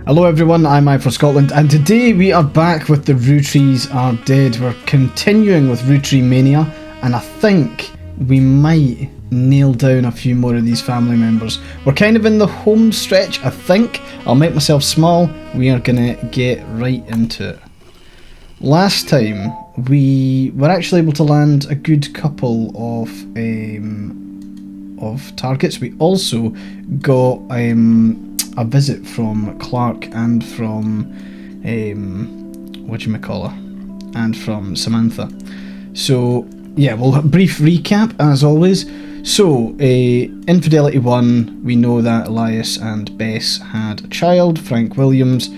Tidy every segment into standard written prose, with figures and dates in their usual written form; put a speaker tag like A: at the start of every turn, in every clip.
A: Hello everyone, I'm AyeforScotland, and today we are back with the Roottrees Are Dead. We're continuing with Rootree Mania, and I think we might nail down a few more of these family members. We're kind of in the home stretch, I think. I'll make myself small. We are gonna get right into it. Last time, we were actually able to land a good couple of targets. We also got a visit from Clark and from whatchamacallit, and from Samantha. So yeah, we'll brief recap as always. So Infidelity 1, we know that Elias and Bess had a child, Frank Williams.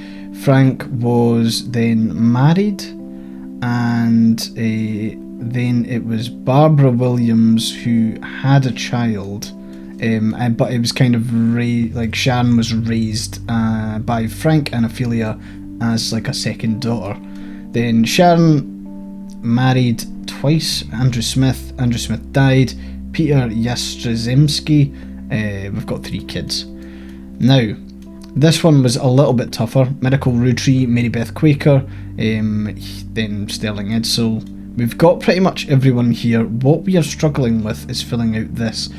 A: Frank was then married, and then it was Barbara Williams who had a child. But it was kind of Sharon was raised by Frank and Ophelia as like a second daughter. Then Sharon married twice. Andrew Smith died. Peter Jastrzemski. We've got 3 kids. Now, this one was a little bit tougher. Miracle Rootree, Mary Beth Quaker, then Sterling Edsel. We've got pretty much everyone here. What we are struggling with is filling out this.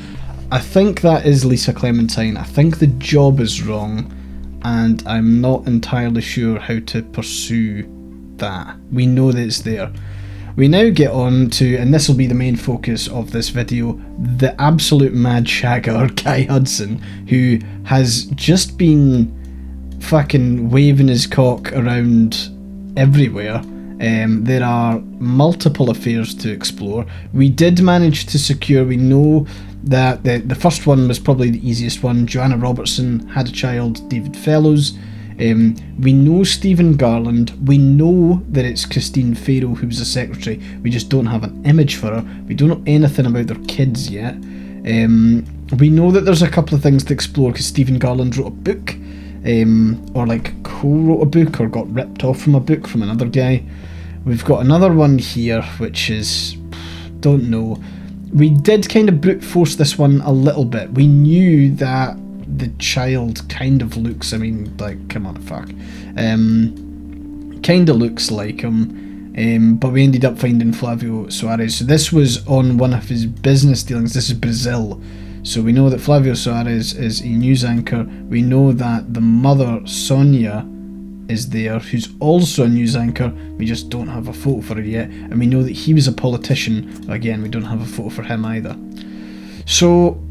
A: I think that is Lisa Clementine. I think the job is wrong, and I'm not entirely sure how to pursue that. We know that it's there. We now get on to, and this will be the main focus of this video, the absolute mad shagger, Guy Hudson, who has just been fucking waving his cock around everywhere. There are multiple affairs to explore. We did manage to secure, we know that the first one was probably the easiest one. Joanna Robertson had a child, David Fellows. We know Stephen Garland. We know that it's Christine Farrow who was the secretary. We just don't have an image for her. We don't know anything about their kids yet. We know that there's a couple of things to explore because Stephen Garland wrote a book, or like co-wrote a book, or got ripped off from a book from another guy. We've got another one here which is, don't know. We did kind of brute force this one a little bit. We knew that the child kind of looks, I mean, like, come on, fuck. Kind of looks like him, but we ended up finding Flavio Soares. So this was on one of his business dealings. This is Brazil. So we know that Flavio Soares is a news anchor. We know that the mother, Sonia, is there, who's also a news anchor. We just don't have a photo for her yet. And we know that he was a politician. Again, we don't have a photo for him either. So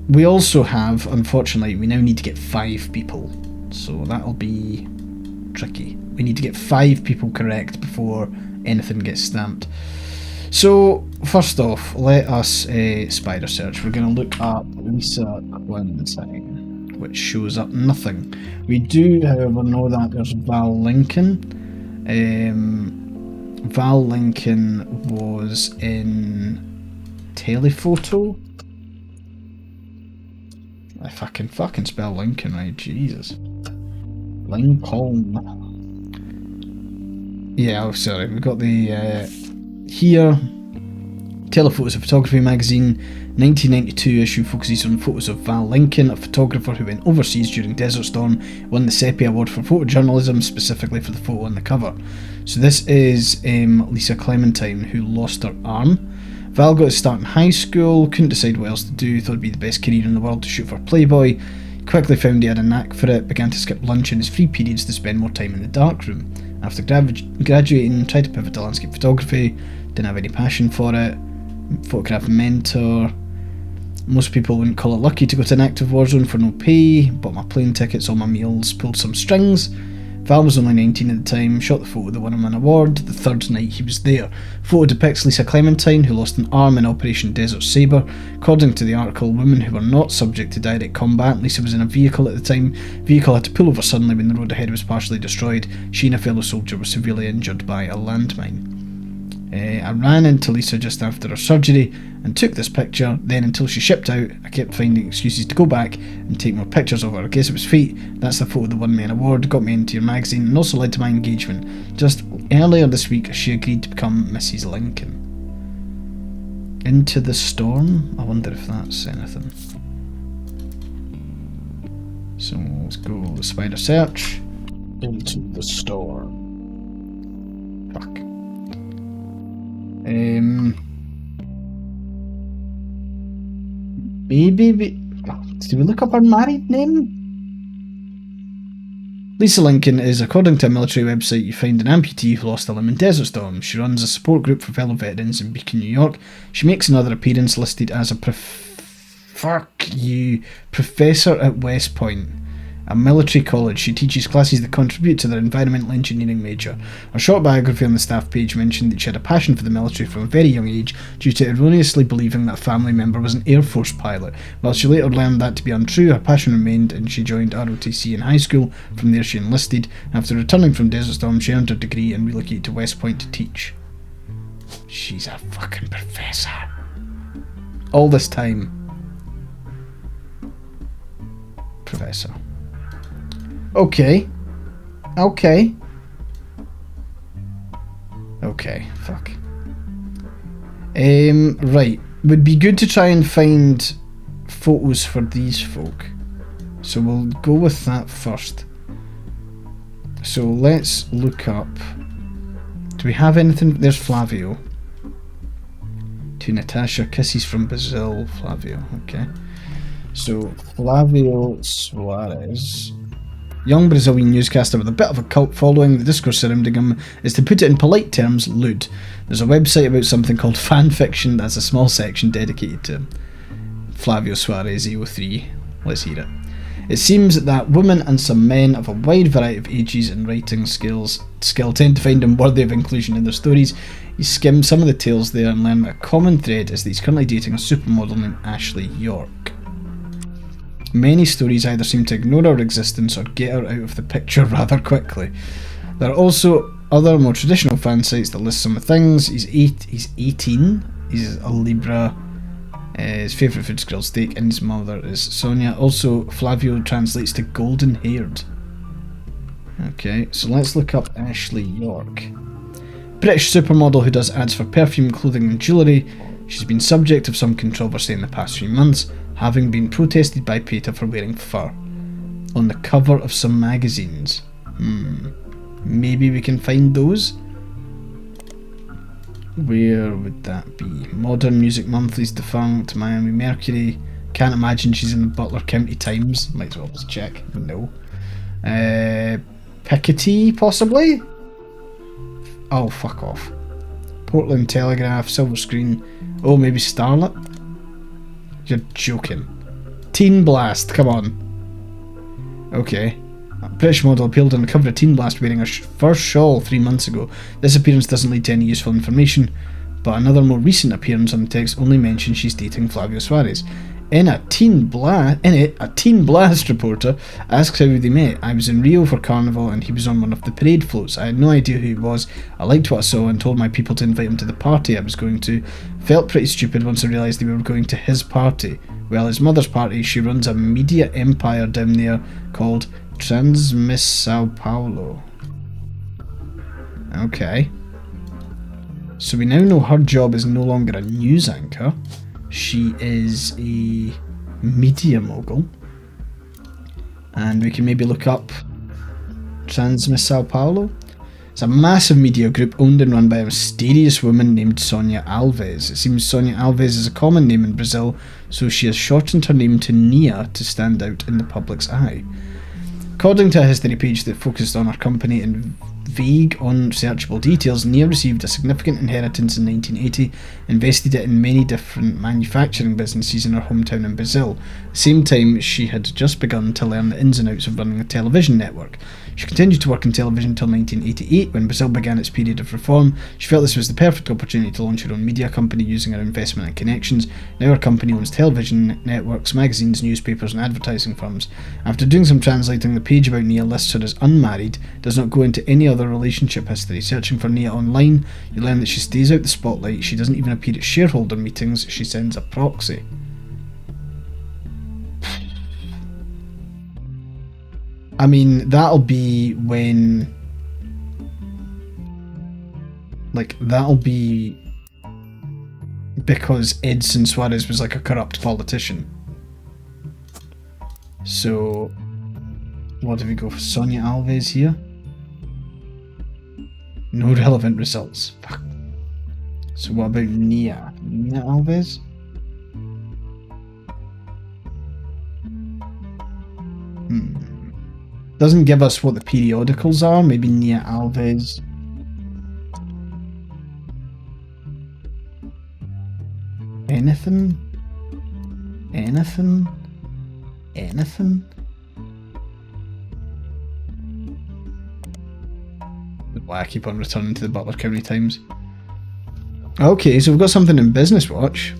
A: we also have, unfortunately, we now need to get 5 people. So that'll be tricky. We need to get 5 people correct before anything gets stamped. So first off, let us spider search. We're going to look up Lisa Clementine, which shows up nothing. We do, however, know that there's Val Lincoln. Val Lincoln was in Telephoto. If I can fucking spell Lincoln right, Jesus. Lincoln. Yeah, oh sorry, we've got the, here, Telephoto's a photography magazine, 1992 issue focuses on photos of Val Lincoln, a photographer who went overseas during Desert Storm, won the SEPI Award for photojournalism, specifically for the photo on the cover. So this is Lisa Clementine, who lost her arm. Val got his start in high school, couldn't decide what else to do, thought it'd be the best career in the world to shoot for Playboy, quickly found he had a knack for it, began to skip lunch in his free periods to spend more time in the darkroom. After graduating, tried to pivot to landscape photography, didn't have any passion for it, photograph mentor. Most people wouldn't call it lucky to go to an active war zone for no pay, bought my plane tickets, all my meals, pulled some strings. Val was only 19 at the time, shot the photo that won him an award the 3rd night he was there. Photo depicts Lisa Clementine, who lost an arm in Operation Desert Sabre. According to the article, women who were not subject to direct combat. Lisa was in a vehicle at the time. Vehicle had to pull over suddenly when the road ahead was partially destroyed. She and a fellow soldier were severely injured by a landmine. I ran into Lisa just after her surgery and took this picture. Then until she shipped out, I kept finding excuses to go back and take more pictures of her. I guess it was fate. That's the photo that won me an award, got me into your magazine, and also led to my engagement. Just earlier this week, she agreed to become Mrs. Lincoln. Into the Storm? I wonder if that's anything. So let's go spider search into the store. Fuck. Maybe did we look up her married name? Lisa Lincoln is, according to a military website, you find an amputee who lost a limb in Desert Storm. She runs a support group for fellow veterans in Beacon, New York. She makes another appearance listed as a professor at West Point, a military college. She teaches classes that contribute to their environmental engineering major. Her short biography on the staff page mentioned that she had a passion for the military from a very young age due to erroneously believing that a family member was an Air Force pilot. While she later learned that to be untrue, her passion remained and she joined ROTC in high school. From there she enlisted. After returning from Desert Storm, she earned her degree and relocated to West Point to teach. She's a fucking professor. All this time. Professor. Okay, fuck. Right, would be good to try and find photos for these folk. So we'll go with that first. So let's look up. Do we have anything? There's Flavio. To Natasha, kisses from Brazil, Flavio, okay. So, Flavio Suarez, young Brazilian newscaster with a bit of a cult following. The discourse surrounding him is, to put it in polite terms, lewd. There's a website about something called fanfiction that's a small section dedicated to him. Flavio Suarez, AO3. Let's hear it. It seems that women and some men of a wide variety of ages and writing skill tend to find him worthy of inclusion in their stories. You skim some of the tales there and learn that a common thread is that he's currently dating a supermodel named Ashley York. Many stories either seem to ignore her existence or get her out of the picture rather quickly. There are also other more traditional fan sites that list some of the things. He's 18, he's a Libra, his favourite food is grilled steak, and his mother is Sonia. Also, Flavio translates to golden haired. Okay, so let's look up Ashley York. British supermodel who does ads for perfume, clothing and jewellery. She's been subject of some controversy in the past few months, having been protested by PETA for wearing fur on the cover of some magazines. Maybe we can find those? Where would that be? Modern Music Monthly's defunct, Miami Mercury. Can't imagine she's in the Butler County Times. Might as well just check. No. Piketty, possibly? Oh, fuck off. Portland Telegraph, Silver Screen. Oh, maybe Starlet? You're joking. Teen Blast, come on. Okay. A British model appeared on the cover of Teen Blast wearing her first shawl 3 months ago. This appearance doesn't lead to any useful information, but another more recent appearance on the text only mentions she's dating Flavio Suarez. In it, a Teen Blast reporter asks how they met. I was in Rio for Carnival and he was on one of the parade floats. I had no idea who he was. I liked what I saw and told my people to invite him to the party I was going to. Felt pretty stupid once I realised they were going to his party. Well, his mother's party. She runs a media empire down there called Transmiss Sao Paulo. Okay. So we now know her job is no longer a news anchor. She is a media mogul. And we can maybe look up Transmiss Sao Paulo. It's a massive media group owned and run by a mysterious woman named Sonia Alves. It seems Sonia Alves is a common name in Brazil, so she has shortened her name to Nia to stand out in the public's eye. According to a history page that focused on her company in vague, unsearchable details, Nia received a significant inheritance in 1980, invested it in many different manufacturing businesses in her hometown in Brazil. At the same time, she had just begun to learn the ins and outs of running a television network. She continued to work in television until 1988, when Brazil began its period of reform. She felt this was the perfect opportunity to launch her own media company using her investment and connections. Now her company owns television networks, magazines, newspapers and advertising firms. After doing some translating, the page about Nia lists her as unmarried, does not go into any other relationship history. Searching for Nia online, you learn that she stays out the spotlight, she doesn't even appear at shareholder meetings, she sends a proxy. I mean, that'll be when... Like, that'll be because Edson Suarez was like a corrupt politician. So, What do we go for? Sonia Alves here? No relevant results. Fuck. So what about Nia? Nia Alves? Doesn't give us what the periodicals are. Maybe Nia Alves. Anything? Anything? Anything? Why I keep on returning to the Butler County Times. Okay, so we've got something in Business Watch.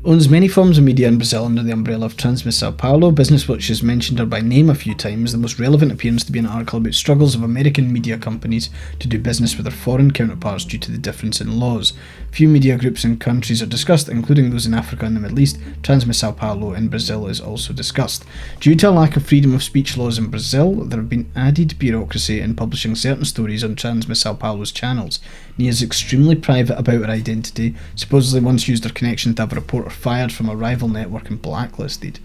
A: Owns many forms of media in Brazil under the umbrella of Transmissão Sao Paulo. Business Watch has mentioned her by name a few times. The most relevant appearance to be an article about struggles of American media companies to do business with their foreign counterparts due to the difference in laws. Few media groups and countries are discussed, including those in Africa and the Middle East. Transmissão Sao Paulo in Brazil is also discussed. Due to a lack of freedom of speech laws in Brazil, there have been added bureaucracy in publishing certain stories on Transmissão Sao Paulo's channels. Nia is extremely private about her identity, supposedly once used her connection to have a reporter fired from a rival network and blacklisted.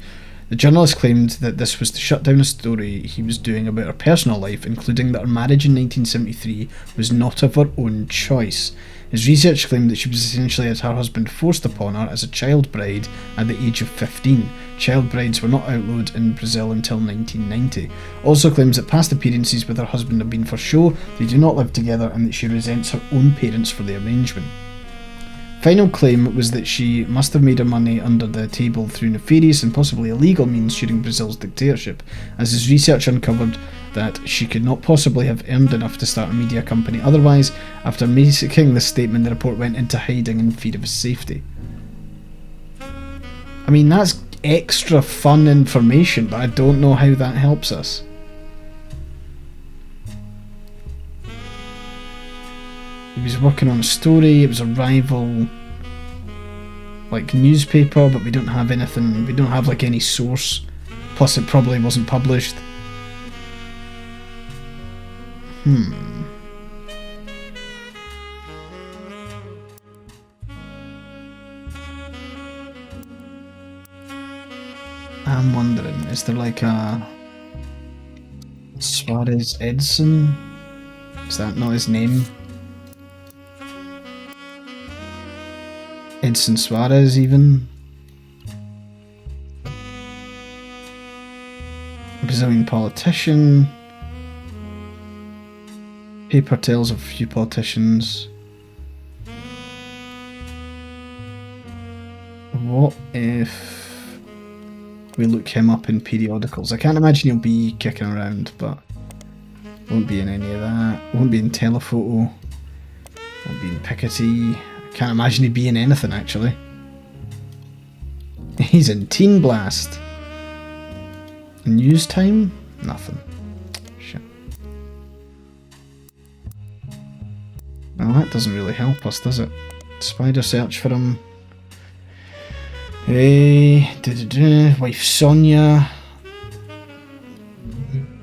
A: The journalist claimed that this was to shut down a story he was doing about her personal life, including that her marriage in 1973 was not of her own choice. His research claimed that she was essentially had her husband forced upon her as a child bride at the age of 15. Child brides were not outlawed in Brazil until 1990. Also claims that past appearances with her husband have been for show, they do not live together, and that she resents her own parents for the arrangement. Final claim was that she must have made her money under the table through nefarious and possibly illegal means during Brazil's dictatorship, as his research uncovered that she could not possibly have earned enough to start a media company otherwise. After making this statement, the report went into hiding in fear of his safety. I mean, that's extra fun information, but I don't know how that helps us. He was working on a story, it was a rival like newspaper, but we don't have anything, we don't have like any source, plus it probably wasn't published. I'm wondering, is there like a Suarez Edson? Is that not his name? Edson Suarez, even. Brazilian politician. Paper tells of a few politicians. What if we look him up in periodicals? I can't imagine he'll be kicking around, but won't be in any of that. Won't be in Telephoto. Won't be in Piketty. Can't imagine he'd be in anything, actually. He's in Teen Blast. News Time? Nothing. Shit. Well, that doesn't really help us, does it? Spider search for him. Wife Sonia.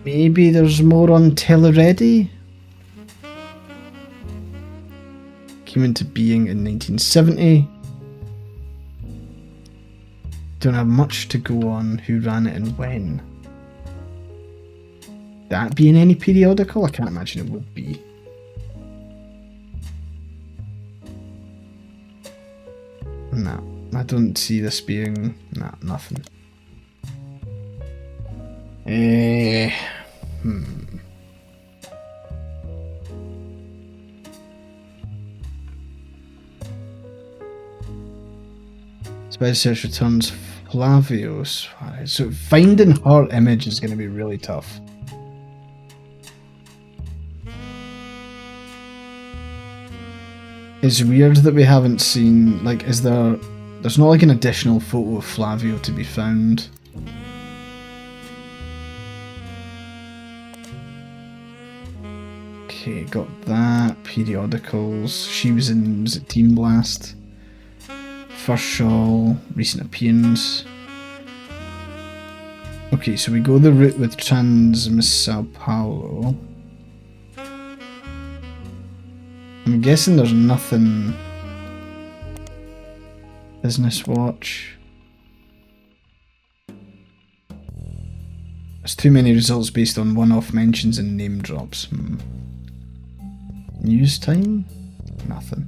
A: Maybe there's more on Teleready? Came into being in 1970. Don't have much to go on who ran it and when. That be in any periodical? I can't imagine it would be. No, I don't see this being... Nah, nothing. Spider search returns Flavio Suarez. So finding her image is going to be really tough. It's weird that we haven't seen, like, is there... There's not like an additional photo of Flavio to be found. Okay, got that. Periodicals. She was in, was it Teen Blast? First Shawl, recent appearance. Okay, so we go the route with Transmissão Sao Paulo. I'm guessing there's nothing. Business Watch. There's too many results based on one-off mentions and name drops. News time? Nothing.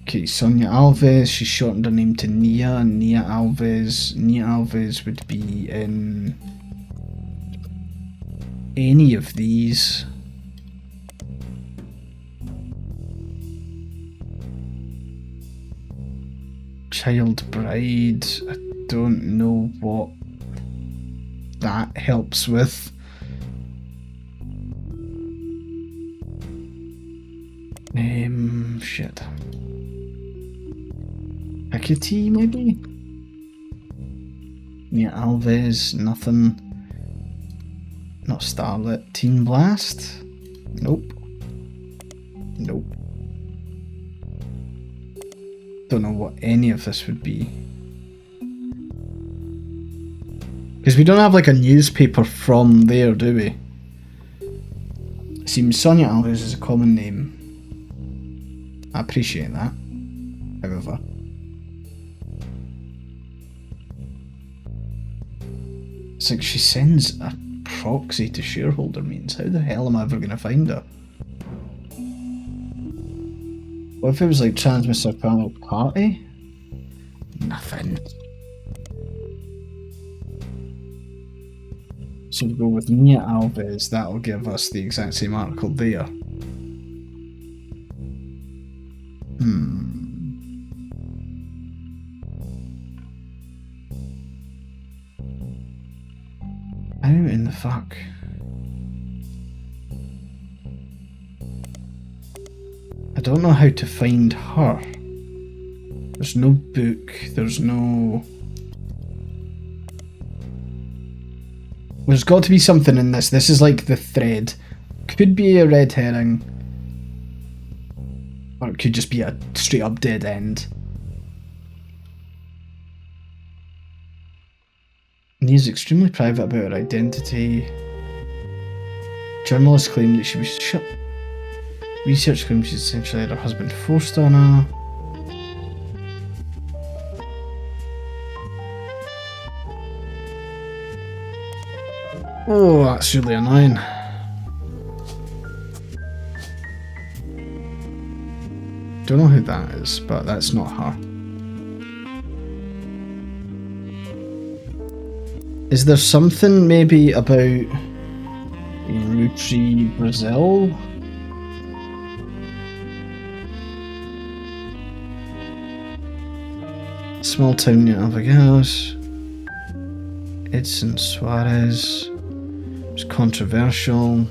A: Okay, Sonia Alves, she shortened her name to Nia. Nia Alves. Nia Alves would be in any of these. Child bride. I don't know what that helps with. Shit. Hecate, maybe? Nia Alves, nothing. Not Starlet. Teen Blast? Nope. Nope. Don't know what any of this would be. Because we don't have like a newspaper from there, do we? It seems Sonia Alves is a common name. I appreciate that, however. It's like she sends a proxy to shareholder meetings. How the hell am I ever going to find her? What if it was like Transmitter Panel Party? Nothing. So we'll go with Nia Alves. That'll give us the exact same article there. How in the fuck? I don't know how to find her. There's no book, there's no... There's got to be something in this. This is like the thread. Could be a red herring. Or it could just be a straight up dead end. Nia's extremely private about her identity. Journalists claim that she was shut. Research claims she's essentially had her husband forced on her. Oh, that's really annoying. Don't know who that is, but that's not her. Is there something maybe about Roottrees, Brazil? Small town near Alvarez. Edson Suarez. It's controversial.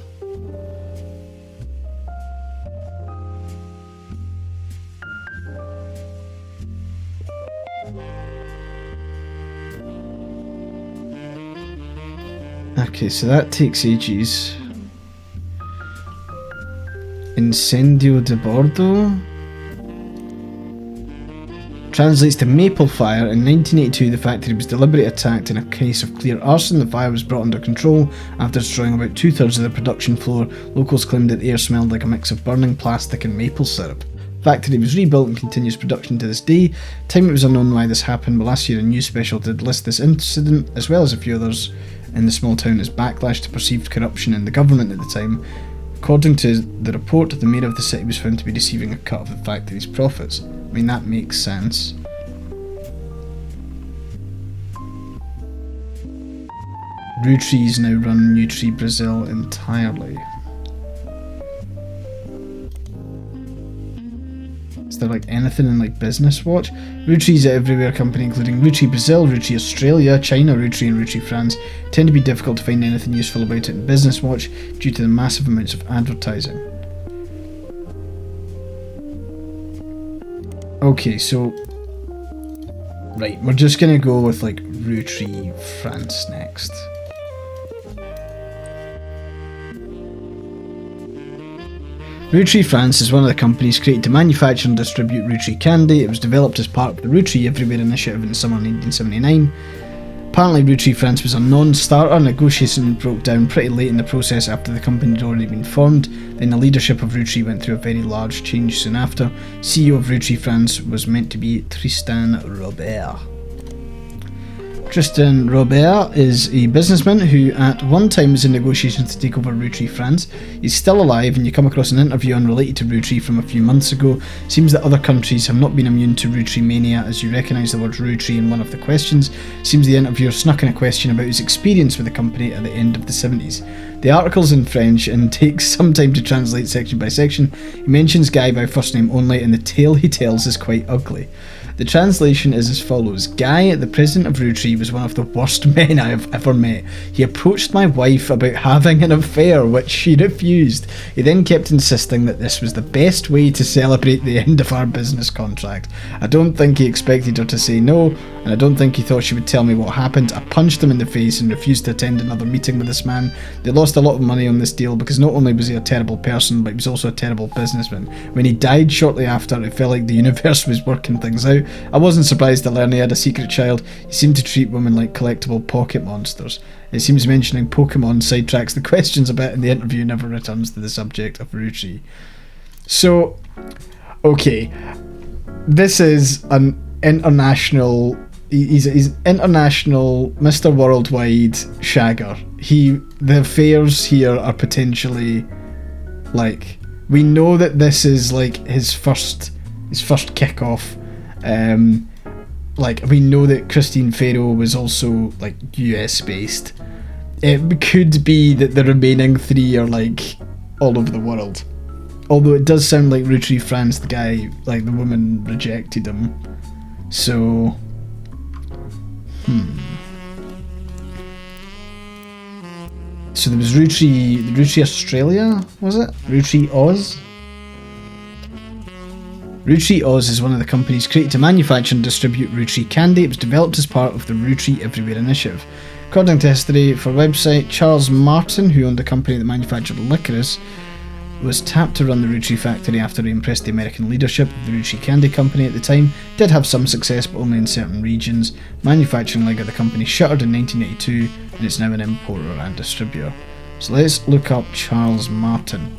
A: Okay, so that takes ages. Incendio de Bordo translates to maple fire. In 1982, the factory was deliberately attacked in a case of clear arson. The fire was brought under control after destroying about 2/3 of the production floor. Locals claimed that the air smelled like a mix of burning plastic and maple syrup. The factory was rebuilt and continues production to this day. Time it was unknown why this happened, but last year a news special did list this incident, as well as a few others in the small town, as backlash to perceived corruption in the government at the time. According to the report, the mayor of the city was found to be receiving a cut of the factory's profits. I mean, that makes sense. Roottrees now run Roottrees Brazil entirely. Is there like anything in like Business Watch? Roottrees are everywhere company including Roottrees Brazil, Roottrees Australia, China, Roottrees and Roottrees France tend to be difficult to find anything useful about it in Business Watch due to the massive amounts of advertising. Okay, so right, we're just gonna go with like Roottrees France next. Roottrees France is one of the companies created to manufacture and distribute Roottrees candy. It was developed as part of the Roottrees Everywhere initiative in the summer of 1979. Apparently Roottrees France was a non-starter. Negotiation broke down pretty late in the process after the company had already been formed. Then the leadership of Roottrees went through a very large change soon after. CEO of Roottrees France was meant to be Tristan Robert. Tristan Robert is a businessman who at one time was in negotiations to take over Roottrees France. He's still alive, and you come across an interview unrelated to Roottrees from a few months ago. Seems that other countries have not been immune to Roottrees mania, as you recognise the word Roottrees in one of the questions. Seems the interviewer snuck in a question about his experience with the company at the end of the 70s. The article's in French and takes some time to translate section by section. He mentions Guy by first name only, and the tale he tells is quite ugly. The translation is as follows. Guy, the president of Roottrees, was one of the worst men I have ever met. He approached my wife about having an affair, which she refused. He then kept insisting that this was the best way to celebrate the end of our business contract. I don't think he expected her to say no, and I don't think he thought she would tell me what happened. I punched him in the face and refused to attend another meeting with this man. They lost a lot of money on this deal because not only was he a terrible person, but he was also a terrible businessman. When he died shortly after, it felt like the universe was working things out. I wasn't surprised to learn he had a secret child. He seemed to treat women like collectible pocket monsters. It seems mentioning Pokemon sidetracks the questions a bit, and the interview never returns to the subject of Roottrees. So, okay, this is an international. He's international Mr. Worldwide shagger. The affairs here are potentially, like, we know that this is like his first kickoff. Like, we know that Christine Farrow was also like US based. It could be that the remaining three are like all over the world. Although it does sound like Roottrees France, the guy, like the woman rejected him. So, So there was Roottrees Australia, was it? Roottrees Oz? Roottrees Oz is one of the companies created to manufacture and distribute Roottrees candy. It was developed as part of the Roottrees Everywhere initiative. According to history for website, Charles Martin, who owned a company that manufactured licorice, was tapped to run the Roottrees factory after he impressed the American leadership of the Roottrees Candy Company at the time. Did have some success, but only in certain regions. Manufacturing leg of the company shuttered in 1982, and it's now an importer and distributor. So let's look up Charles Martin.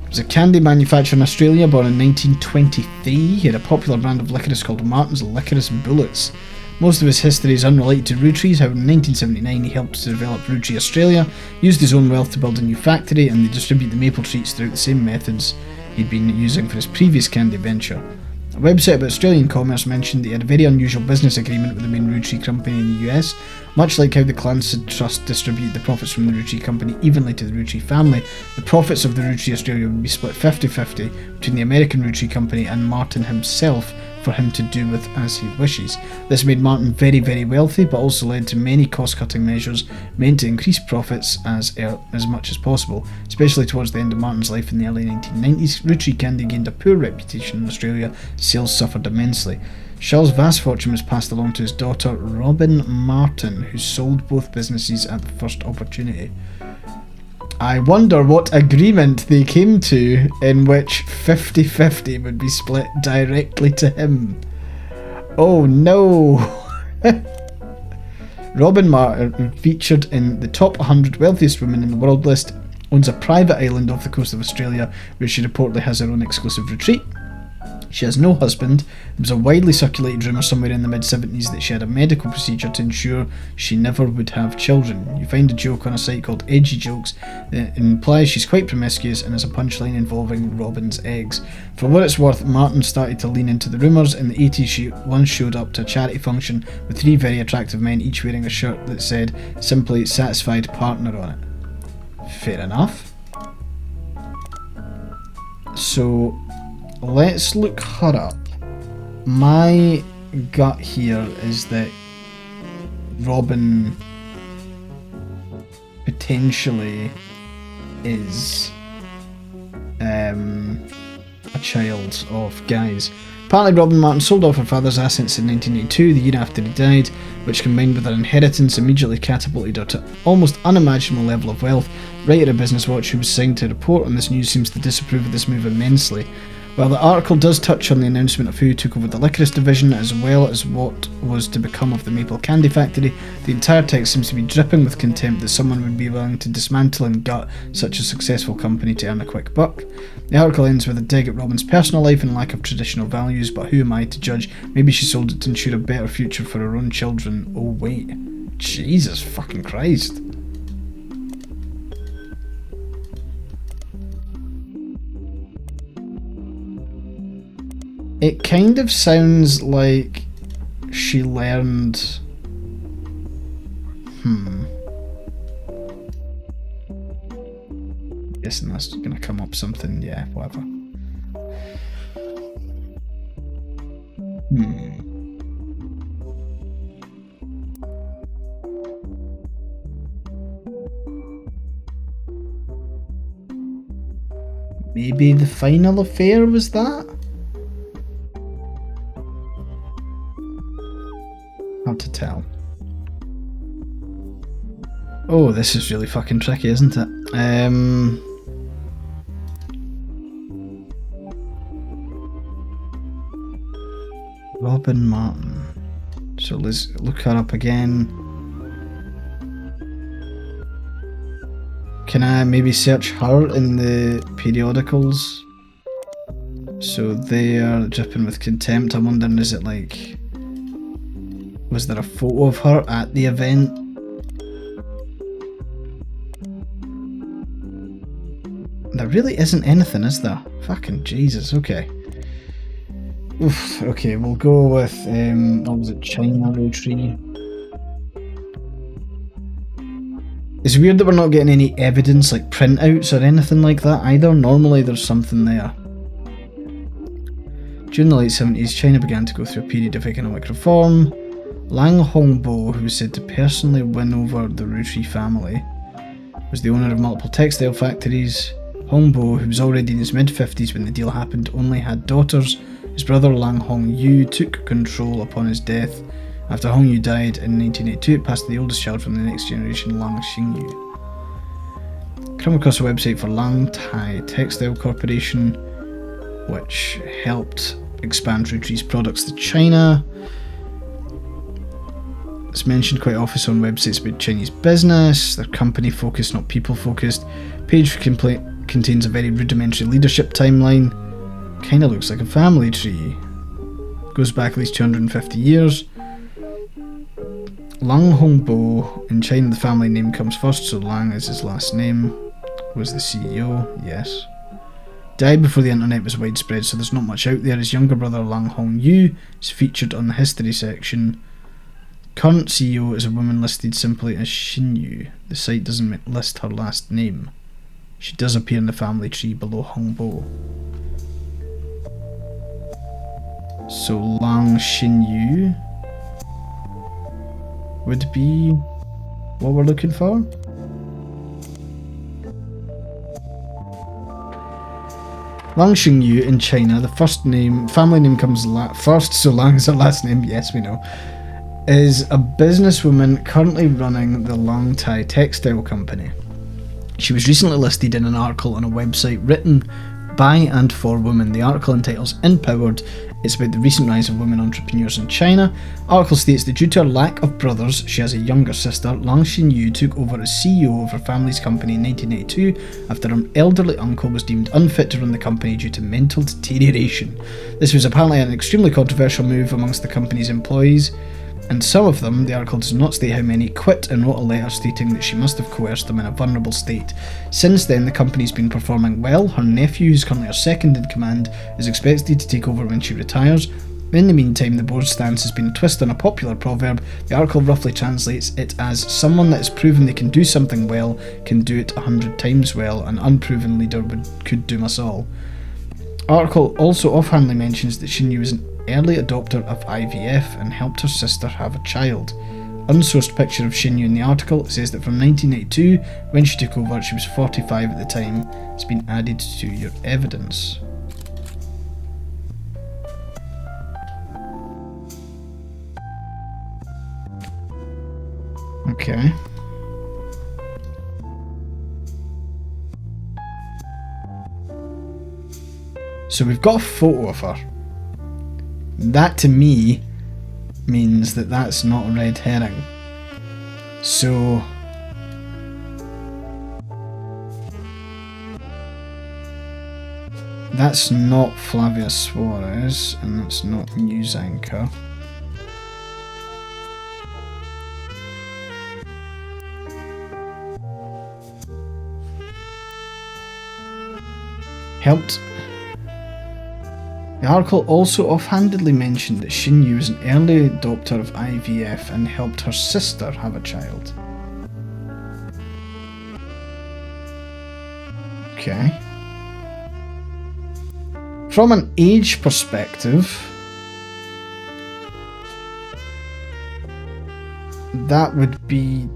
A: He was a candy manufacturer in Australia, born in 1923. He had a popular brand of licorice called Martin's Licorice Bullets. Most of his history is unrelated to Roottrees. However, in 1979 he helped to develop Roottrees Australia, used his own wealth to build a new factory, and they distribute the maple treats throughout the same methods he'd been using for his previous candy venture. A website about Australian commerce mentioned that he had a very unusual business agreement with the main Roottrees company in the US. Much like how the Clancy Trust distributed the profits from the Roottrees company evenly to the Roottrees family, the profits of the Roottrees Australia would be split 50-50 between the American Roottrees company and Martin himself, for him to do with as he wishes. This made Martin very, very wealthy, but also led to many cost-cutting measures meant to increase profits as much as possible. Especially towards the end of Martin's life in the early 1990s, Roottrees candy gained a poor reputation in Australia. Sales suffered immensely. Charles' vast fortune was passed along to his daughter Robin Martin, who sold both businesses at the first opportunity. I wonder what agreement they came to in which 50-50 would be split directly to him. Oh no! Robin Martin, featured in the top 100 wealthiest women in the world list, owns a private island off the coast of Australia where she reportedly has her own exclusive retreat. She has no husband. There was a widely circulated rumour somewhere in the mid-70s that she had a medical procedure to ensure she never would have children. You find a joke on a site called Edgy Jokes that implies she's quite promiscuous and has a punchline involving Robin's eggs. For what it's worth, Martin started to lean into the rumours. In the 80s, she once showed up to a charity function with 3 very attractive men, each wearing a shirt that said simply "Satisfied Partner" on it. Fair enough. So, let's look her up. My gut here is that Robin potentially is a child of Guy's. Apparently Robin Martin sold off her father's assets in 1982, the year after he died, which combined with her inheritance immediately catapulted her to almost unimaginable level of wealth. Writer of Business Watch, who was signed to report on this news, seems to disapprove of this move immensely. While the article does touch on the announcement of who took over the licorice division as well as what was to become of the maple candy factory, the entire text seems to be dripping with contempt that someone would be willing to dismantle and gut such a successful company to earn a quick buck. The article ends with a dig at Robin's personal life and lack of traditional values, but who am I to judge? Maybe she sold it to ensure a better future for her own children. Oh wait. Jesus fucking Christ. It kind of sounds like she learned... Guessing that's gonna come up something, yeah, whatever. Maybe the final affair was that? Hard to tell. Oh, this is really fucking tricky, isn't it? Robin Martin. So let's look her up again. Can I maybe search her in the periodicals? So they are dripping with contempt. I'm wondering, is it like... Was there a photo of her at the event? There really isn't anything, is there? Fucking Jesus, okay. Oof, okay, we'll go with, what was it, China Roottrees? It's weird that we're not getting any evidence, like printouts or anything like that either. Normally there's something there. During the late 70s, China began to go through a period of economic reform. Lang Hongbo, who was said to personally win over the Roottrees family, was the owner of multiple textile factories. Hongbo, who was already in his mid-50s when the deal happened, only had daughters. His brother Lang Hongyu took control upon his death. After Hongyu died in 1982, it passed to the oldest child from the next generation, Lang Xingyu. Come across a website for Lang Tai Textile Corporation, which helped expand Roottrees products to China. It's mentioned quite often on websites about Chinese business. They're company focused, not people focused. Page contains a very rudimentary leadership timeline. Kinda looks like a family tree. Goes back at least 250 years. Lang Hongbo, in China the family name comes first, so Lang is his last name. Was the CEO, yes. Died before the internet was widespread, so there's not much out there. His younger brother Lang Hongyu is featured on the history section. Current CEO is a woman listed simply as Xinyu. The site doesn't list her last name. She does appear in the family tree below Hongbo. So Lang Xinyu would be what we're looking for. Lang Xingyu in China, the family name comes first, so Lang is her last name, yes we know, is a businesswoman currently running the Lang Tai Textile Company. She was recently listed in an article on a website written by and for women. The article entitles Empowered. It's about the recent rise of women entrepreneurs in China. Article states that due to her lack of brothers, she has a younger sister. Lang Xinyu took over as CEO of her family's company in 1982 after her elderly uncle was deemed unfit to run the company due to mental deterioration. This was apparently an extremely controversial move amongst the company's employees, and some of them, the article does not state how many, quit and wrote a letter stating that she must have coerced them in a vulnerable state. Since then, the company's been performing well. Her nephew, who's currently her second in command, is expected to take over when she retires. In the meantime, the board's stance has been a twist on a popular proverb. The article roughly translates it as, someone that has proven they can do something well can do it 100 times well. An unproven leader could doom us all. Article also offhandedly mentions that Xinyu is an early adopter of IVF and helped her sister have a child. Unsourced picture of Xinyu in the article says that from 1982, when she took over, she was 45 at the time. It's been added to your evidence. Okay. So we've got a photo of her. That to me means that that's not a red herring. So that's not Flavia Suarez, and that's not news anchor. Helped. The article also offhandedly mentioned that Shinyu was an early adopter of IVF and helped her sister have a child. Okay. From an age perspective, that would be...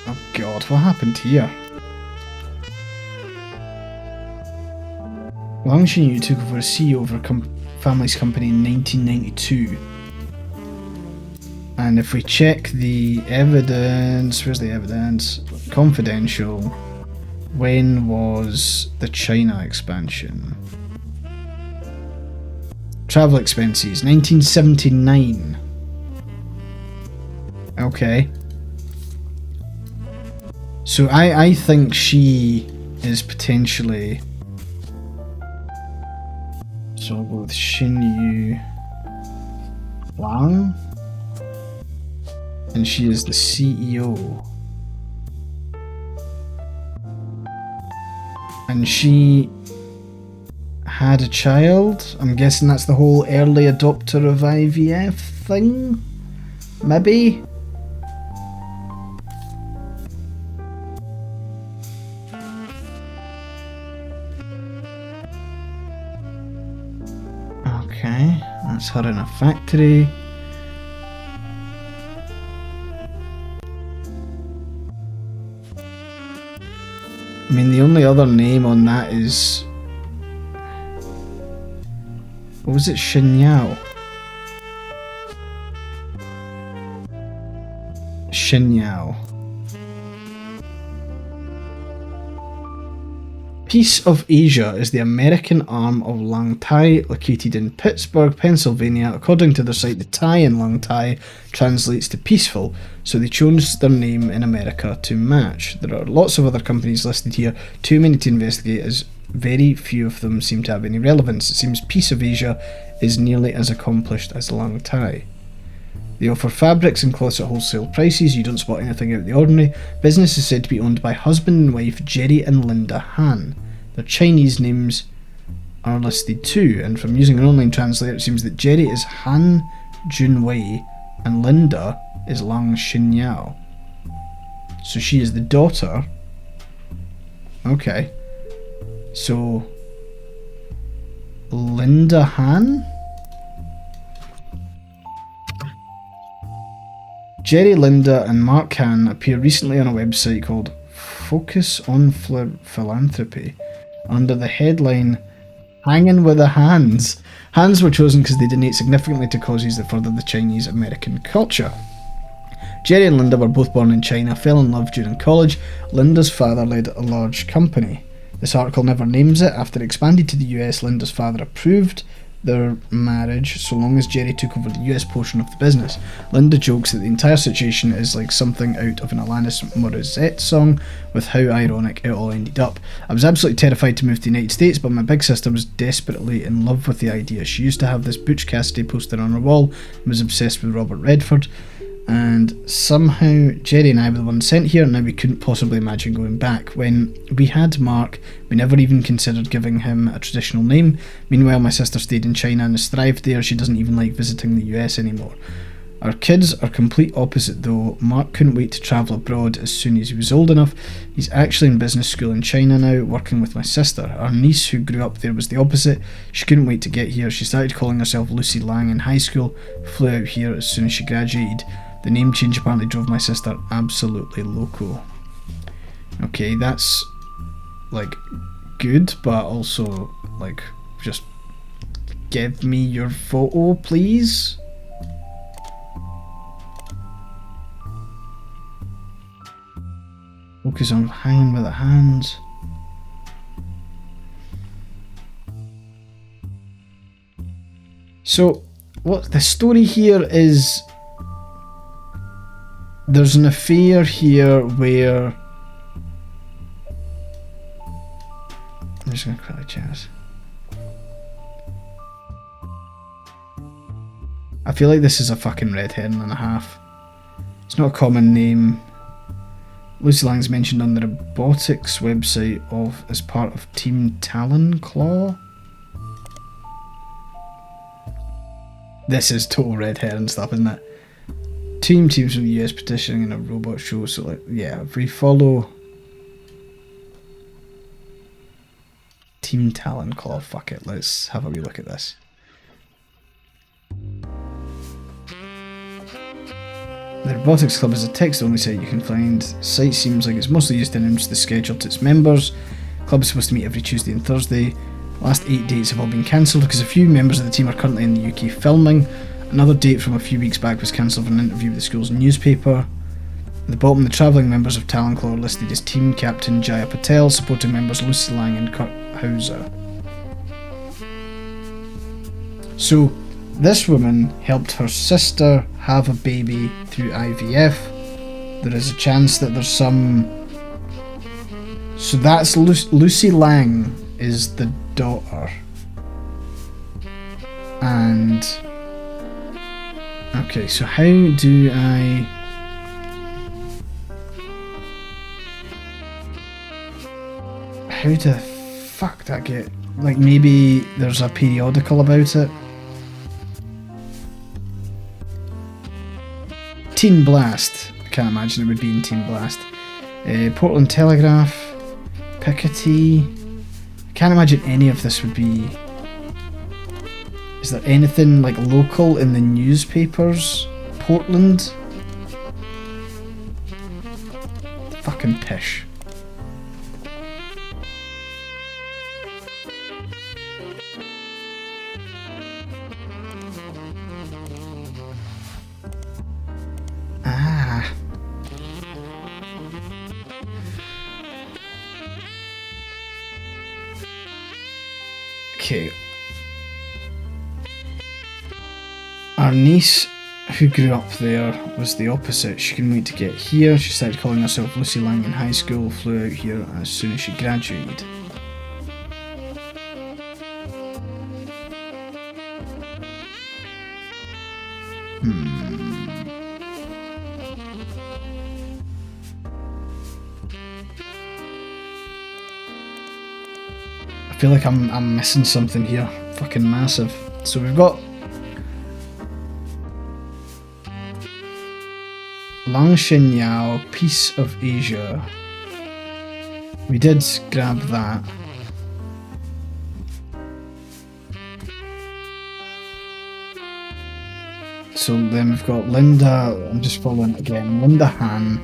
A: Oh god, what happened here? Wang Xinyu took over as CEO of her family's company in 1992. And if we check the evidence, where's the evidence? Confidential. When was the China expansion? Travel expenses, 1979. Okay. So I think she is potentially... So I'll go with Xinyu Wang. And she is the CEO. And she had a child. I'm guessing that's the whole early adopter of IVF thing? Maybe? Okay, that's her in a factory. I mean, the only other name on that is... What was it? Xinyao? Xinyao. Piece of Asia is the American arm of Lang Thai, located in Pittsburgh, Pennsylvania. According to their site, the Thai in Lang Thai translates to peaceful, so they chose their name in America to match. There are lots of other companies listed here, too many to investigate as very few of them seem to have any relevance. It seems Piece of Asia is nearly as accomplished as Lang Thai. They offer fabrics and cloths at wholesale prices. You don't spot anything out of the ordinary. Business is said to be owned by husband and wife Jerry and Linda Han. Their Chinese names are listed too, and from using an online translator, it seems that Jerry is Han Junwei and Linda is Lang Xinyao. So she is the daughter. Okay. So Linda Han? Jerry, Linda and Mark Han appear recently on a website called Focus on Philanthropy under the headline Hanging with the Hands. Hands were chosen because they donate significantly to causes that further the Chinese American culture. Jerry and Linda were both born in China, fell in love during college. Linda's father led a large company. This article never names it. After it expanded to the US, Linda's father approved their marriage so long as Jerry took over the US portion of the business. Linda jokes that the entire situation is like something out of an Alanis Morissette song, with how ironic it all ended up. I was absolutely terrified to move to the United States, but my big sister was desperately in love with the idea. She used to have this Butch Cassidy poster on her wall and was obsessed with Robert Redford. And somehow Jerry and I were the ones sent here, and now we couldn't possibly imagine going back. When we had Mark, we never even considered giving him a traditional name. Meanwhile, my sister stayed in China and has thrived there. She doesn't even like visiting the US anymore. Our kids are complete opposite though. Mark couldn't wait to travel abroad as soon as he was old enough. He's actually in business school in China now, working with my sister. Our niece, who grew up there, was the opposite. She couldn't wait to get here. She started calling herself Lucy Lang in high school, flew out here as soon as she graduated. The name change apparently drove my sister absolutely loco. Okay, that's like good, but also like just give me your photo, please. Focus on hanging with the hands. So, what the story here is, there's an affair here where... I'm just going to quickly check this. I feel like this is a fucking red herring and a half. It's not a common name. Lucy Lang's mentioned on the robotics website as part of Team Talon Claw. This is total red herring stuff, isn't it? Teams from the US petitioning in a robot show, so like, yeah, if we follow Team Talon Claw, fuck it, let's have a wee look at this. The Robotics Club is a text-only site you can find. The site seems like it's mostly used to announce the schedule to its members. The club is supposed to meet every Tuesday and Thursday. The last 8 dates have all been cancelled because a few members of the team are currently in the UK filming. Another date from a few weeks back was cancelled for an interview with the school's newspaper. At the bottom, the travelling members of Talon Claw are listed as Team Captain Jaya Patel, supporting members Lucy Lang and Kurt Hauser. So, this woman helped her sister have a baby through IVF. There is a chance that there's some... So that's Lucy Lang is the daughter. And... Okay, so how do I... How the fuck did I get... Like maybe there's a periodical about it? Teen Blast. I can't imagine it would be in Teen Blast. Portland Telegraph. Piketty. I can't imagine any of this would be... Is there anything like local in the newspapers? Portland? Fucking pish. Okay. Our niece, who grew up there, was the opposite. She couldn't wait to get here. She started calling herself Lucy Lang in high school, flew out here as soon as she graduated. I feel like I'm missing something here. Fucking massive. So we've got Lang Xinyao, Piece of Asia. We did grab that. So then we've got Linda, I'm just following it again, Linda Han,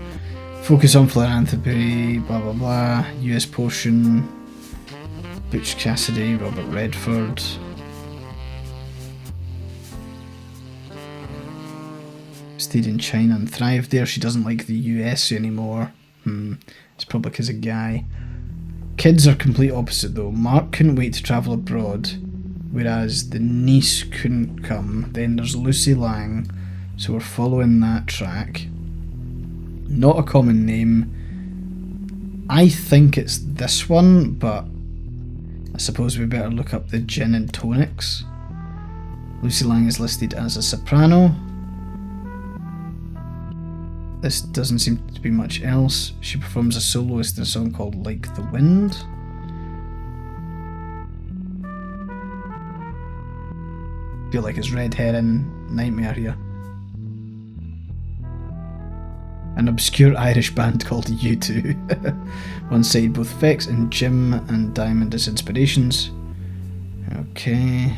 A: focus on philanthropy, blah blah blah, US Potion, Butch Cassidy, Robert Redford. Stayed in China and thrived there. She doesn't like the US anymore. It's probably because of Guy. Kids are complete opposite though. Mark couldn't wait to travel abroad, whereas the niece couldn't come. Then there's Lucy Lang, so we're following that track. Not a common name. I think it's this one, but I suppose we better look up the gin and tonics. Lucy Lang is listed as a soprano. This doesn't seem to be much else. She performs a soloist in a song called Like the Wind. Feel like it's Red Herring Nightmare here. An obscure Irish band called U2. One side both Fex and Jim and Diamond as inspirations. Okay.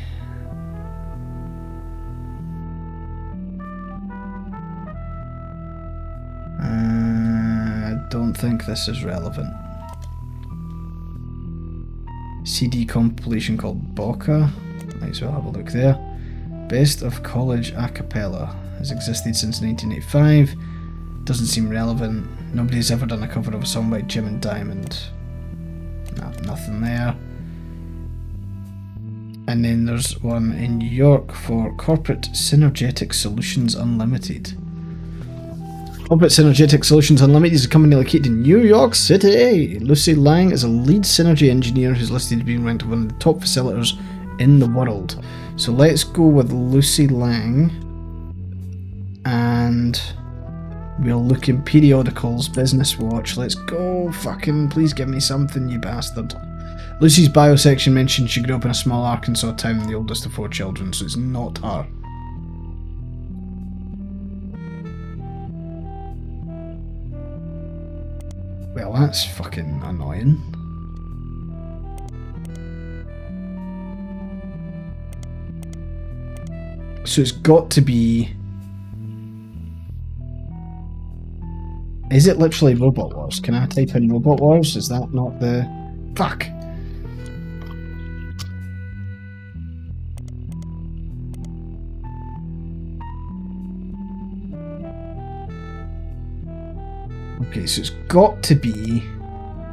A: I don't think this is relevant. CD compilation called Boca. Might as well have a look there. Best of College a cappella. Has existed since 1985. Doesn't seem relevant. Nobody's ever done a cover of a song by Jim and Diamond. No, nothing there. And then there's one in New York for Corporate Synergetic Solutions Unlimited. Corporate Synergetic Solutions Unlimited is a company located in New York City. Lucy Lang is a lead synergy engineer who's listed as being ranked one of the top facilitators in the world. So let's go with Lucy Lang. And we'll look in periodicals, Business Watch. Let's go. Fucking please give me something, you bastard. Lucy's bio section mentions she grew up in a small Arkansas town, the oldest of 4 children, so it's not her. Well, that's fucking annoying. So it's got to be... Is it literally Robot Wars? Can I type in Robot Wars? Is that not the... Fuck! Okay, so it's got to be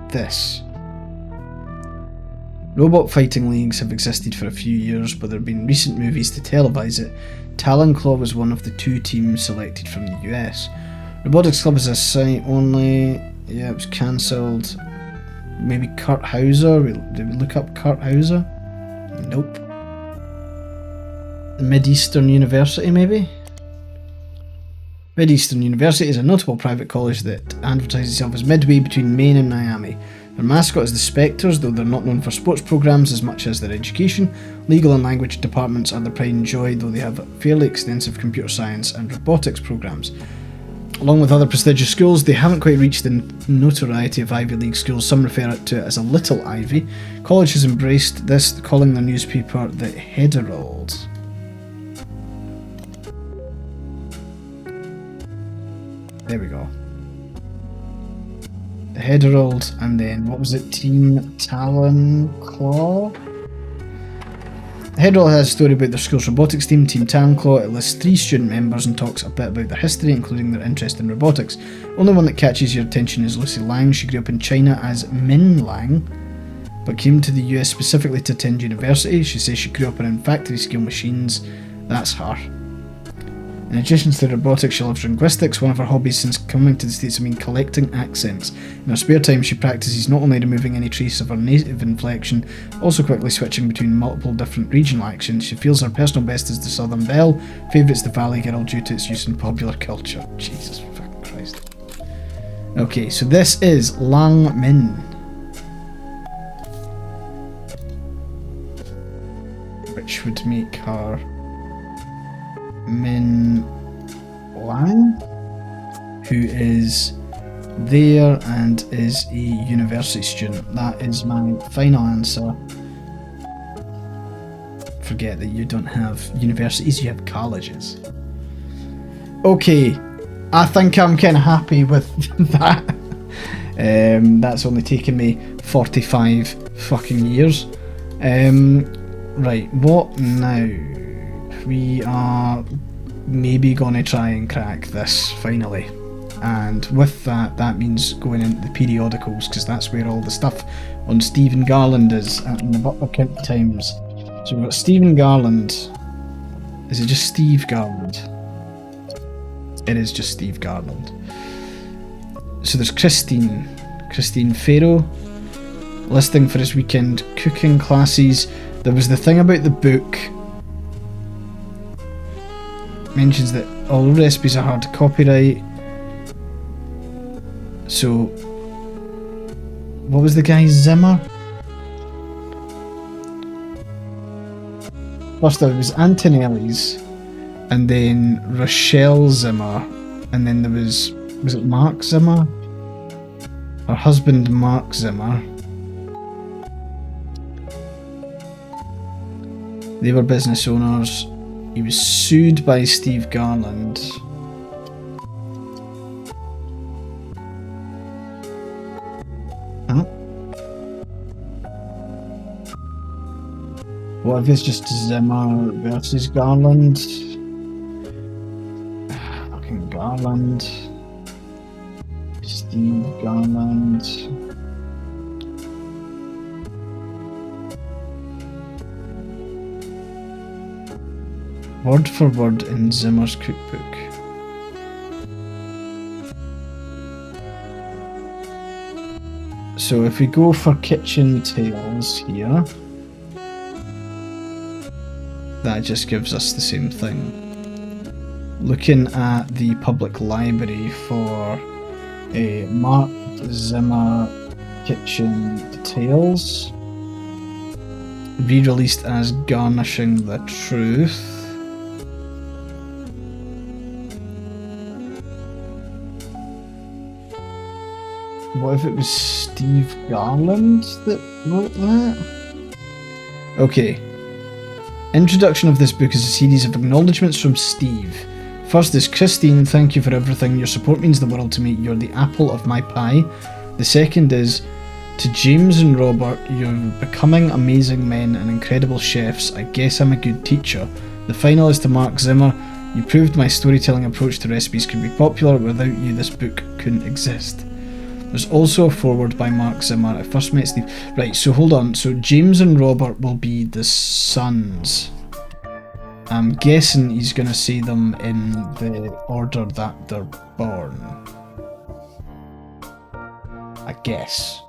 A: this. Robot fighting leagues have existed for a few years, but there have been recent movies to televise it. Talon Claw was one of the 2 teams selected from the US. Robotics Club is a site only. Yeah, it was cancelled. Maybe Kurt Hauser? Did we look up Kurt Hauser? Nope. Mid-Eastern University, maybe? Mid-Eastern University is a notable private college that advertises itself as midway between Maine and Miami. Their mascot is the Spectres, though they're not known for sports programs as much as their education. Legal and language departments are their pride and joy, though they have fairly extensive computer science and robotics programs. Along with other prestigious schools, they haven't quite reached the notoriety of Ivy League schools. Some refer to it as a Little Ivy. College has embraced this, calling their newspaper the Herald. There we go. The Herald, and then what was it? Team Talon Claw? The Herald has a story about their school's robotics team, Team Talon Claw. It lists 3 student members and talks a bit about their history, including their interest in robotics. Only one that catches your attention is Lucy Lang. She grew up in China as Min Lang, but came to the US specifically to attend university. She says she grew up around factory scale machines. That's her. In addition to robotics, she loves linguistics. One of her hobbies since coming to the States has been collecting accents. In her spare time, she practices not only removing any trace of her native inflection, also quickly switching between multiple different regional accents. She feels her personal best is the Southern Belle, favourites the Valley Girl due to its use in popular culture. Jesus fucking Christ. Okay, so this is Lang Min. Which would make her Min Lang, who is there and is a university student. That is my final answer. Forget that you don't have universities, you have colleges. Okay, I think I'm kind of happy with that. That's only taken me 45 fucking years. Right, what now? We are maybe going to try and crack this finally, and with that, that means going into the periodicals, because that's where all the stuff on Stephen Garland is in the Butler County Times. So we've got Stephen Garland. Is it just Steve Garland? It is just Steve Garland. So there's Christine Farrow, listing for his weekend cooking classes. There was the thing about the book. Mentions that all recipes are hard to copyright. So, what was the guy's Zimmer? First there was Antonelli's, and then Rochelle Zimmer, and then there was it Mark Zimmer? Her husband Mark Zimmer. They were business owners. He was sued by Steve Garland. Huh? What if it's just Zimmer versus Garland? Fucking Garland. Steve Garland. word for word in Zimmer's cookbook. So if we go for kitchen tales here, that just gives us the same thing. Looking at the public library for Mark Zimmer Kitchen Tales, re-released as Garnishing the Truth. What if it was Steve Garland that wrote that? Okay. Introduction of this book is a series of acknowledgements from Steve. First is Christine, thank you for everything. Your support means the world to me. You're the apple of my pie. The second is to James and Robert, you're becoming amazing men and incredible chefs. I guess I'm a good teacher. The final is to Mark Zimmer. You proved my storytelling approach to recipes could be popular. Without you, this book couldn't exist. There's also a foreword by Mark Zimmer. I first met Steve. Right, so hold on. So James and Robert will be the sons. I'm guessing he's going to say them in the order that they're born. I guess.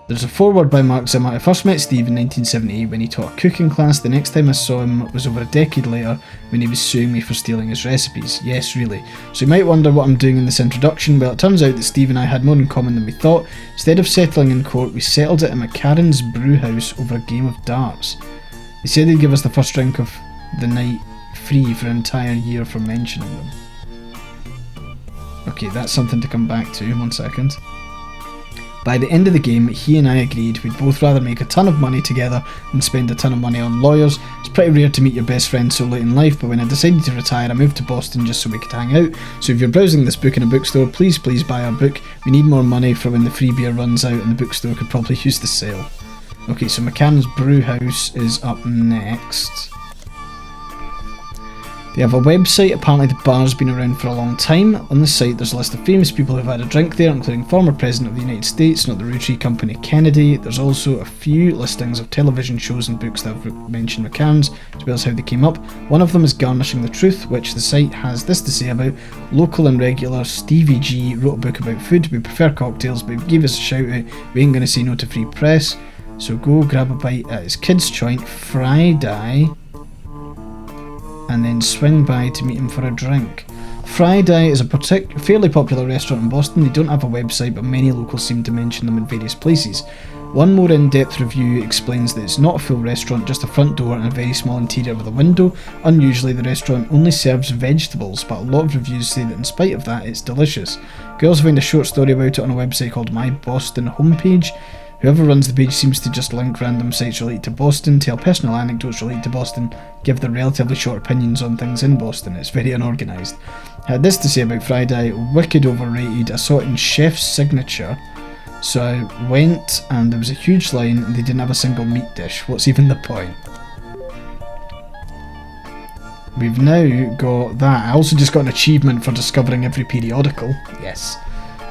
A: There's a foreword by Mark Zimmer. I first met Steve in 1978 when he taught a cooking class. The next time I saw him was over a decade later when he was suing me for stealing his recipes. Yes, really. So you might wonder what I'm doing in this introduction. Well, it turns out that Steve and I had more in common than we thought. Instead of settling in court, we settled it in McCarran's brew house over a game of darts. He said he'd give us the first drink of the night free for an entire year for mentioning them. Okay, that's something to come back to. 1 second. By the end of the game, he and I agreed we'd both rather make a ton of money together than spend a ton of money on lawyers. It's pretty rare to meet your best friend so late in life, but when I decided to retire, I moved to Boston just so we could hang out. So if you're browsing this book in a bookstore, please buy our book. We need more money for when the free beer runs out and the bookstore could probably use the sale. Okay, so McCann's Brew House is up next. They have a website. Apparently the bar's been around for a long time. On the site there's a list of famous people who've had a drink there, including former President of the United States, not the Roottrees Company, Kennedy. There's also a few listings of television shows and books that have mentioned McCann's, as well as how they came up. One of them is Garnishing the Truth, which the site has this to say about. Local and regular Stevie G wrote a book about food. We prefer cocktails, but he gave us a shout out. We ain't going to say no to free press. So go grab a bite at his kids' joint Friday, and then swing by to meet him for a drink. Friday is a fairly popular restaurant in Boston. They don't have a website, but many locals seem to mention them in various places. One more in-depth review explains that it's not a full restaurant, just a front door and a very small interior with a window. Unusually, the restaurant only serves vegetables, but a lot of reviews say that in spite of that, it's delicious. You can also find a short story about it on a website called My Boston Homepage. Whoever runs the page seems to just link random sites related to Boston, tell personal anecdotes related to Boston, give their relatively short opinions on things in Boston. It's very unorganised. Had this to say about Friday: wicked overrated. I saw it in Chef's Signature, so I went and there was a huge line and they didn't have a single meat dish. What's even the point? We've now got that. I also just got an achievement for discovering every periodical. Yes.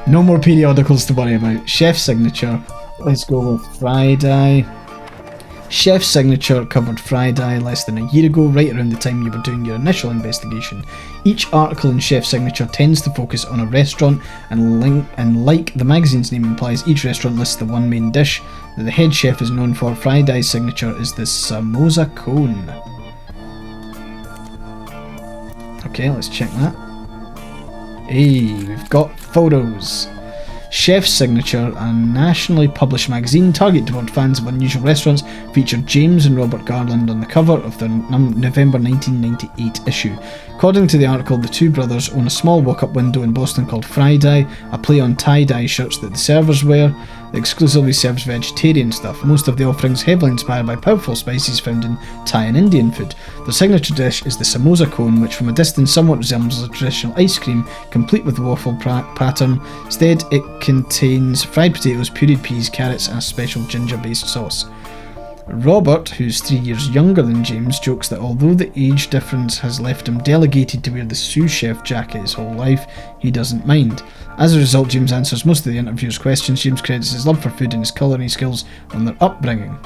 A: No more periodicals to worry about. Chef's Signature. Let's go with Friday. Chef's Signature covered Friday less than a year ago, right around the time you were doing your initial investigation. Each article in Chef's Signature tends to focus on a restaurant, and like the magazine's name implies, each restaurant lists the one main dish that the head chef is known for. Friday's signature is the samosa cone. Okay, let's check that. Hey, we've got photos. Chef's Signature, a nationally published magazine targeted toward fans of unusual restaurants, featured James and Robert Garland on the cover of their November 1998 issue. According to the article, the two brothers own a small walk-up window in Boston called Friday, a play on tie-dye shirts that the servers wear that exclusively serves vegetarian stuff. Most of the offerings heavily inspired by powerful spices found in Thai and Indian food. Their signature dish is the samosa cone, which from a distance somewhat resembles a traditional ice cream, complete with waffle pattern. Instead, it contains fried potatoes, pureed peas, carrots, and a special ginger-based sauce. Robert, who's 3 years younger than James, jokes that although the age difference has left him delegated to wear the sous chef jacket his whole life, he doesn't mind. As a result, James answers most of the interviewer's questions. James credits his love for food and his culinary skills on their upbringing.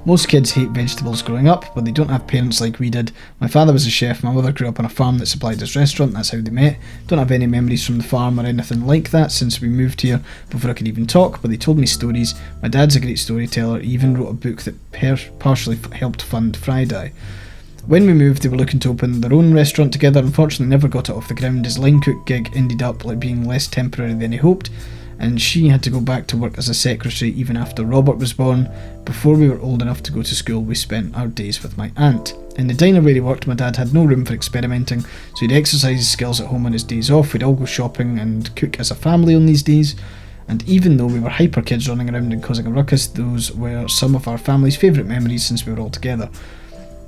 A: Most kids hate vegetables growing up, but they don't have parents like we did. My father was a chef, my mother grew up on a farm that supplied his restaurant, that's how they met. Don't have any memories from the farm or anything like that since we moved here before I could even talk, but they told me stories. My dad's a great storyteller, he even wrote a book that partially helped fund Friday. When we moved, they were looking to open their own restaurant together. Unfortunately, never got it off the ground. His line cook gig ended up being less temporary than he hoped, and she had to go back to work as a secretary even after Robert was born. Before we were old enough to go to school, we spent our days with my aunt. In the diner where he worked, my dad had no room for experimenting, so he'd exercise his skills at home on his days off. We'd all go shopping and cook as a family on these days. And even though we were hyper kids running around and causing a ruckus, those were some of our family's favourite memories since we were all together.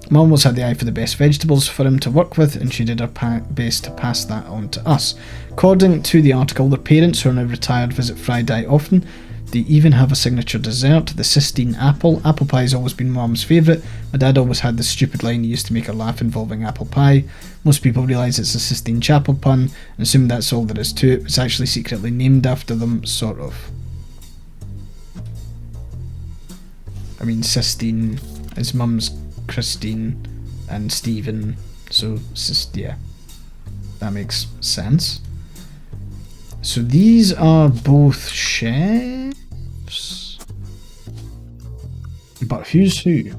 A: Mum always had the eye for the best vegetables for him to work with, and she did her best to pass that on to us. According to the article, their parents, who are now retired, visit Friday often. They even have a signature dessert, the Sistine apple. Apple pie has always been Mum's favourite. My dad always had this stupid line he used to make her laugh involving apple pie. Most people realise it's a Sistine Chapel pun and assume that's all there is to it. It's actually secretly named after them, sort of. I mean, Sistine is Mum's Christine and Stephen, so yeah, that makes sense. So these are both chefs, but who's who?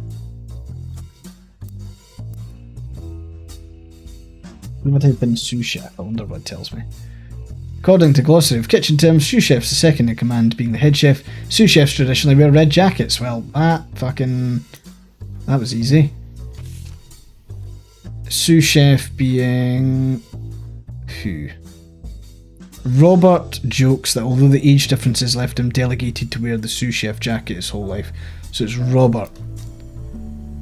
A: I'm going to type in sous chef, I wonder what it tells me. According to Glossary of Kitchen Terms, sous chef's the second in command, being the head chef. Sous chefs traditionally wear red jackets. Well, that was easy. Sous chef being who? Robert jokes that although the age differences left him delegated to wear the sous chef jacket his whole life. So it's Robert.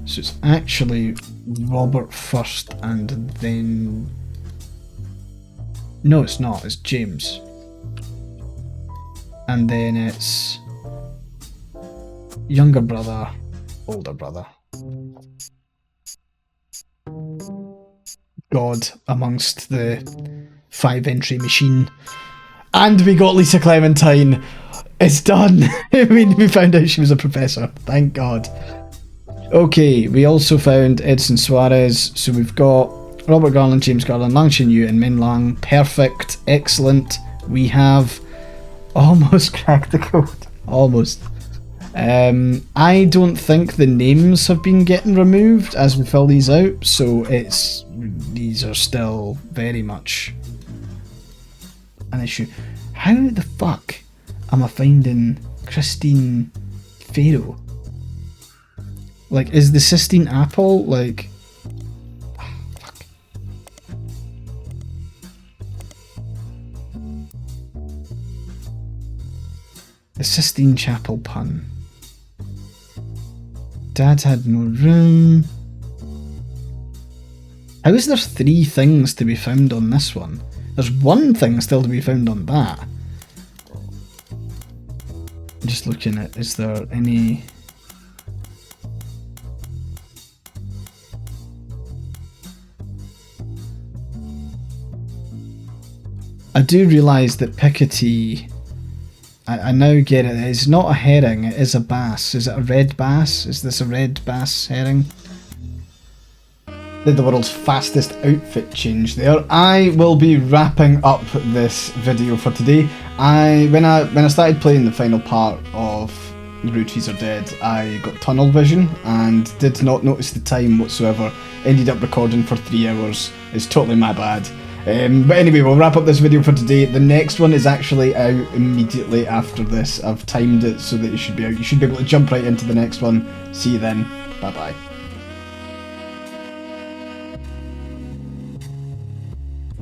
A: So it's actually Robert first and then... No, it's not. It's James. And then it's younger brother, older brother. God amongst the 5-entry machine. And we got Lisa Clementine. It's done. We found out she was a professor. Thank God. Okay, we also found Edson Suarez. So we've got Robert Garland, James Garland, Lang Shin Yu, and Min Lang. Perfect. Excellent. We have almost cracked the code. Almost. I don't think the names have been getting removed as we fill these out, so these are still very much an issue. How the fuck am I finding Christine Pharaoh? Like, is the Sistine Apple, like... fuck. The Sistine Chapel pun. Dad had no room. How is there 3 things to be found on this one? There's 1 thing still to be found on that. I'm just looking at, is there any... I do realise that Piketty... I now get it. It's not a herring, it is a bass. Is it a red bass? Is this a red bass herring? Did the world's fastest outfit change there. I will be wrapping up this video for today. When I started playing the final part of Roottrees Are Dead, I got tunnel vision and did not notice the time whatsoever. Ended up recording for 3 hours. It's totally my bad. But anyway, we'll wrap up this video for today. The next one is actually out immediately after this. I've timed it so that it should be out. You should be able to jump right into the next one. See you then. Bye bye.